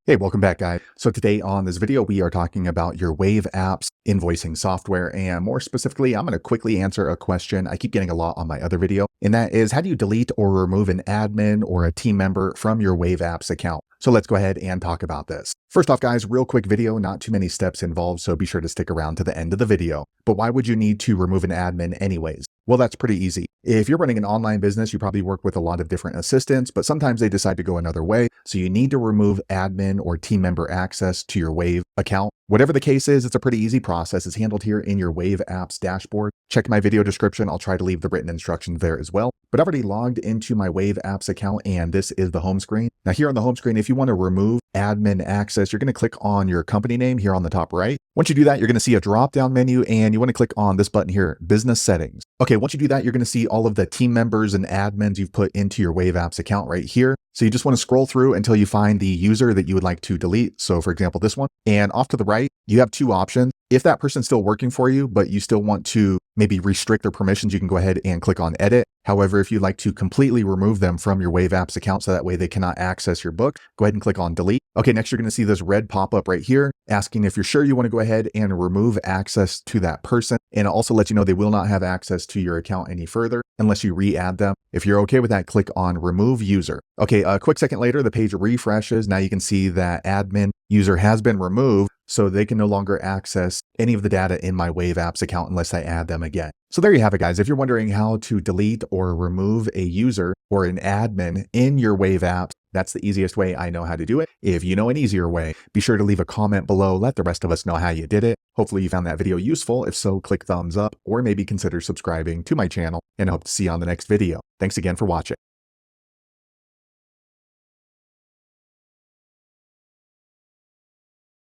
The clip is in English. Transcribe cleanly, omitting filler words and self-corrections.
Hey, welcome back, guys. So today on this video, we are talking about your Wave apps invoicing software. And more specifically, I'm going to quickly answer a question I keep getting a lot on my other video. And that is, how do you delete or remove an admin or a team member from your Wave apps account? So let's go ahead and talk about this. First off, guys, real quick video, not too many steps involved, so be sure to stick around to the end of the video. But why would you need to remove an admin anyways? Well, that's pretty easy. If you're running an online business, you probably work with a lot of different assistants, but sometimes they decide to go another way. So you need to remove admin or team member access to your Wave account. Whatever the case is, it's a pretty easy process. It's handled here in your Wave apps dashboard. Check my video description. I'll try to leave the written instructions there as well. But I've already logged into my Wave apps account, and this is the home screen. Now here on the home screen, if you want to remove admin access, you're going to click on your company name here on the top right. Once you do that, you're going to see a drop-down menu, and you want to click on this button here, Business Settings. Okay, once you do that, you're going to see all of the team members and admins you've put into your Wave apps account right here. So you just want to scroll through until you find the user that you would like to delete. So for example, this one. And off to the right, you have two options. If that person's still working for you, but you still want to maybe restrict their permissions, you can go ahead and click on Edit. However, if you'd like to completely remove them from your Wave apps account so that way they cannot access your book, go ahead and click on Delete. Okay, next you're going to see this red pop-up right here asking if you're sure you want to go ahead and remove access to that person. And also let you know they will not have access to your account any further unless you re-add them. If you're okay with that, click on Remove User. Okay, a quick second later, the page refreshes. Now you can see that admin user has been removed, so they can no longer access any of the data in my Wave apps account unless I add them again. So there you have it, guys. If you're wondering how to delete or remove a user or an admin in your Wave apps, that's the easiest way I know how to do it. If you know an easier way, be sure to leave a comment below. Let the rest of us know how you did it. Hopefully you found that video useful. If so, click thumbs up or maybe consider subscribing to my channel, and I hope to see you on the next video. Thanks again for watching.